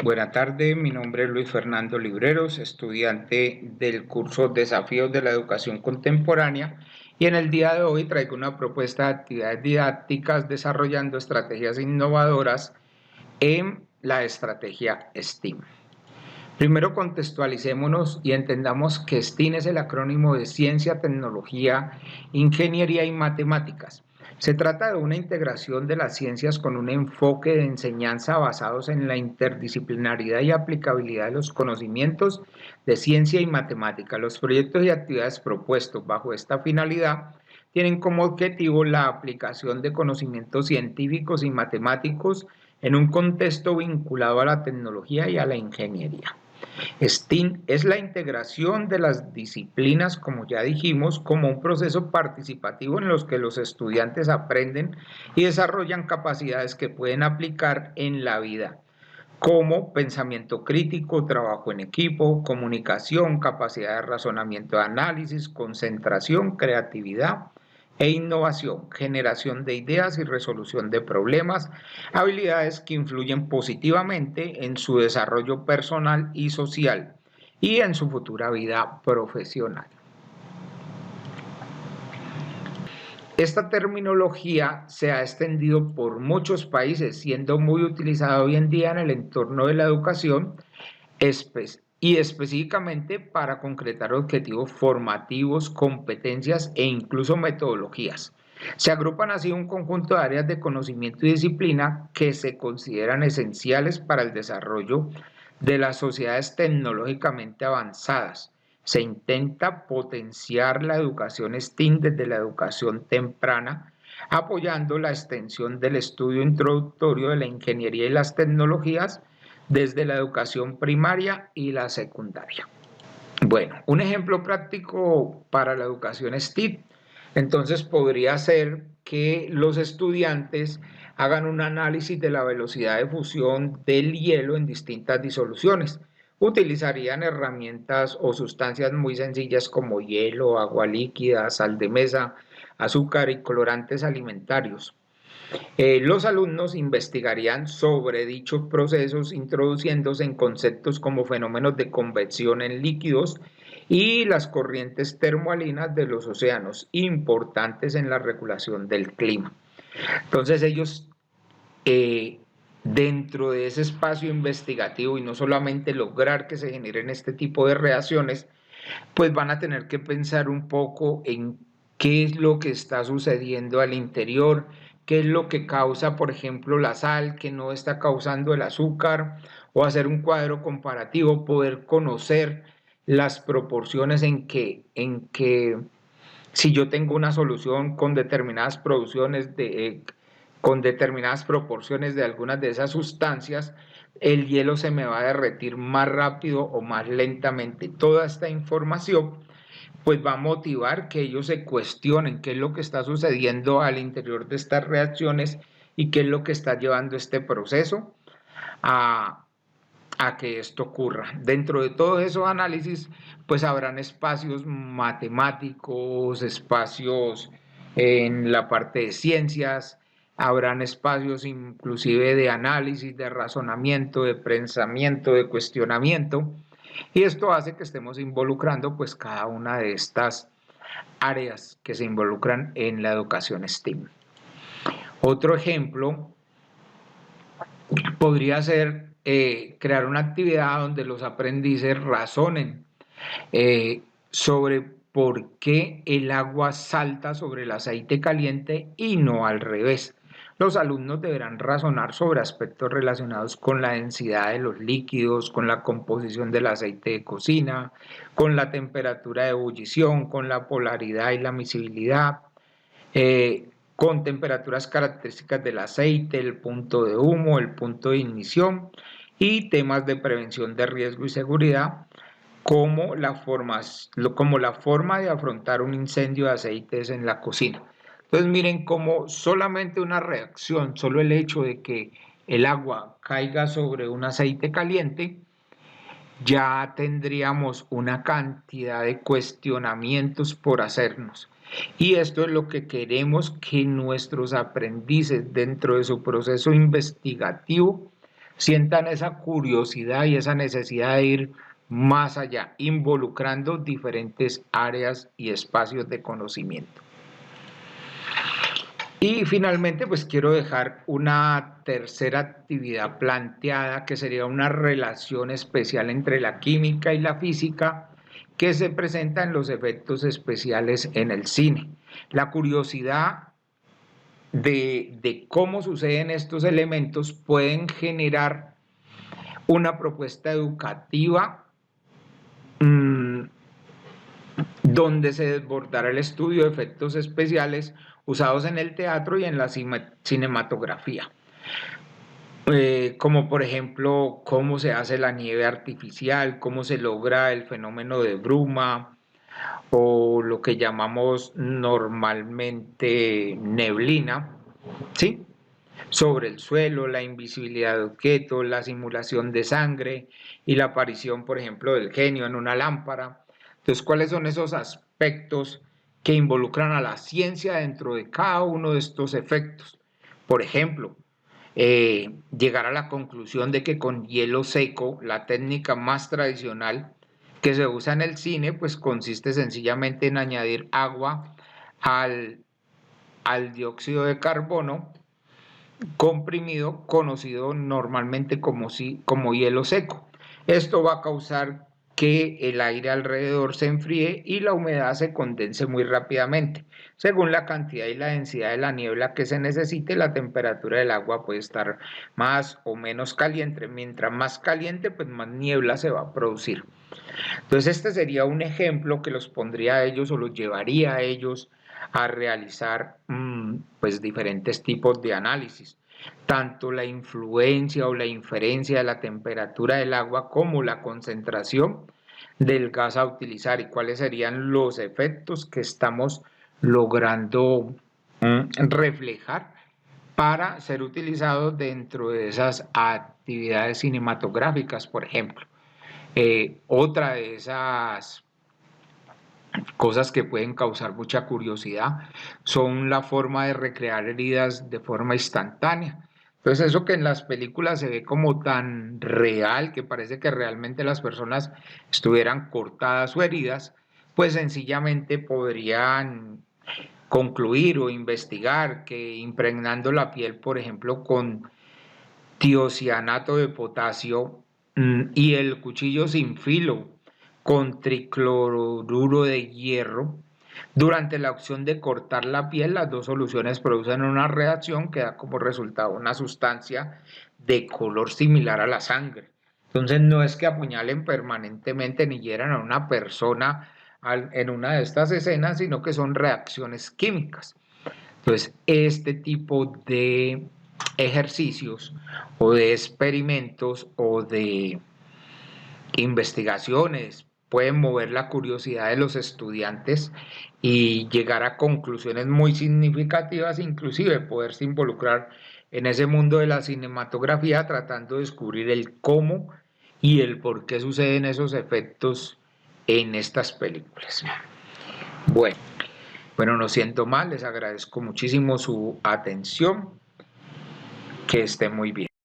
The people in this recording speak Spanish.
Buenas tardes, mi nombre es Luis Fernando Libreros, estudiante del curso Desafíos de la Educación Contemporánea, y en el día de hoy traigo una propuesta de actividades didácticas desarrollando estrategias innovadoras en la estrategia STEAM. Primero contextualicémonos y entendamos que STEAM es el acrónimo de Ciencia, Tecnología, Ingeniería y Matemáticas. Se trata de una integración de las ciencias con un enfoque de enseñanza basados en la interdisciplinaridad y aplicabilidad de los conocimientos de ciencia y matemática. Los proyectos y actividades propuestos bajo esta finalidad tienen como objetivo la aplicación de conocimientos científicos y matemáticos en un contexto vinculado a la tecnología y a la ingeniería. STEAM es la integración de las disciplinas, como ya dijimos, como un proceso participativo en los que los estudiantes aprenden y desarrollan capacidades que pueden aplicar en la vida, como pensamiento crítico, trabajo en equipo, comunicación, capacidad de razonamiento de análisis, concentración, creatividad e innovación, generación de ideas y resolución de problemas, habilidades que influyen positivamente en su desarrollo personal y social y en su futura vida profesional. Esta terminología se ha extendido por muchos países, siendo muy utilizada hoy en día en el entorno de la educación y específicamente para concretar objetivos formativos, competencias e incluso metodologías. Se agrupan así un conjunto de áreas de conocimiento y disciplina que se consideran esenciales para el desarrollo de las sociedades tecnológicamente avanzadas. Se intenta potenciar la educación STEAM desde la educación temprana, apoyando la extensión del estudio introductorio de la ingeniería y las tecnologías desde la educación primaria y la secundaria. Bueno, un ejemplo práctico para la educación STEAM, entonces podría ser que los estudiantes hagan un análisis de la velocidad de fusión del hielo en distintas disoluciones. Utilizarían herramientas o sustancias muy sencillas como hielo, agua líquida, sal de mesa, azúcar y colorantes alimentarios. Los alumnos investigarían sobre dichos procesos introduciéndose en conceptos como fenómenos de convección en líquidos y las corrientes termoalinas de los océanos, importantes en la regulación del clima. Entonces ellos, dentro de ese espacio investigativo y no solamente lograr que se generen este tipo de reacciones, pues van a tener que pensar un poco en qué es lo que está sucediendo al interior, qué es lo que causa, por ejemplo, la sal, que no está causando el azúcar, o hacer un cuadro comparativo, poder conocer las proporciones en que si yo tengo una solución con determinadas con determinadas proporciones de algunas de esas sustancias, el hielo se me va a derretir más rápido o más lentamente. Toda esta información pues va a motivar que ellos se cuestionen qué es lo que está sucediendo al interior de estas reacciones y qué es lo que está llevando este proceso a, a que esto ocurra. Dentro de todos esos análisis, pues habrán espacios matemáticos, espacios en la parte de ciencias, habrán espacios inclusive de análisis, de razonamiento, de pensamiento, de cuestionamiento, y esto hace que estemos involucrando pues cada una de estas áreas que se involucran en la educación STEAM. Otro ejemplo podría ser crear una actividad donde los aprendices razonen sobre por qué el agua salta sobre el aceite caliente y no al revés. Los alumnos deberán razonar sobre aspectos relacionados con la densidad de los líquidos, con la composición del aceite de cocina, con la temperatura de ebullición, con la polaridad y la miscibilidad, con temperaturas características del aceite, el punto de humo, el punto de ignición y temas de prevención de riesgo y seguridad como la forma de afrontar un incendio de aceites en la cocina. Entonces miren cómo solamente una reacción, solo el hecho de que el agua caiga sobre un aceite caliente, ya tendríamos una cantidad de cuestionamientos por hacernos. Y esto es lo que queremos que nuestros aprendices dentro de su proceso investigativo sientan esa curiosidad y esa necesidad de ir más allá, involucrando diferentes áreas y espacios de conocimiento. Y finalmente, pues quiero dejar una tercera actividad planteada, que sería una relación especial entre la química y la física, que se presenta en los efectos especiales en el cine. La curiosidad de cómo suceden estos elementos pueden generar una propuesta educativa donde se desbordará el estudio de efectos especiales usados en el teatro y en la cinematografía. Como por ejemplo cómo se hace la nieve artificial, cómo se logra el fenómeno de bruma o lo que llamamos normalmente neblina, ¿sí? Sobre el suelo, la invisibilidad de objetos, la simulación de sangre y la aparición, por ejemplo, del genio en una lámpara. Entonces, ¿cuáles son esos aspectos que involucran a la ciencia dentro de cada uno de estos efectos? Por ejemplo, llegar a la conclusión de que con hielo seco, la técnica más tradicional que se usa en el cine, pues consiste sencillamente en añadir agua al dióxido de carbono comprimido, conocido normalmente como hielo seco. Esto va a causar que el aire alrededor se enfríe y la humedad se condense muy rápidamente. Según la cantidad y la densidad de la niebla que se necesite, la temperatura del agua puede estar más o menos caliente. Mientras más caliente, pues más niebla se va a producir. Entonces este sería un ejemplo que los pondría a ellos o los llevaría a ellos a realizar pues diferentes tipos de análisis, tanto la influencia o la inferencia de la temperatura del agua como la concentración del gas a utilizar y cuáles serían los efectos que estamos logrando reflejar para ser utilizados dentro de esas actividades cinematográficas, por ejemplo. Otra de esas cosas que pueden causar mucha curiosidad son la forma de recrear heridas de forma instantánea. Entonces eso que en las películas se ve como tan real, que parece que realmente las personas estuvieran cortadas o heridas, pues sencillamente podrían concluir o investigar que impregnando la piel, por ejemplo, con tiocianato de potasio y el cuchillo sin filo con tricloruro de hierro. Durante la opción de cortar la piel, las dos soluciones producen una reacción que da como resultado una sustancia de color similar a la sangre. Entonces no es que apuñalen permanentemente ni hieran a una persona en una de estas escenas, sino que son reacciones químicas. Entonces, este tipo de ejercicios o de experimentos o de investigaciones pueden mover la curiosidad de los estudiantes y llegar a conclusiones muy significativas, inclusive poderse involucrar en ese mundo de la cinematografía tratando de descubrir el cómo y el por qué suceden esos efectos en estas películas. Bueno, no siento mal, les agradezco muchísimo su atención, que esté muy bien.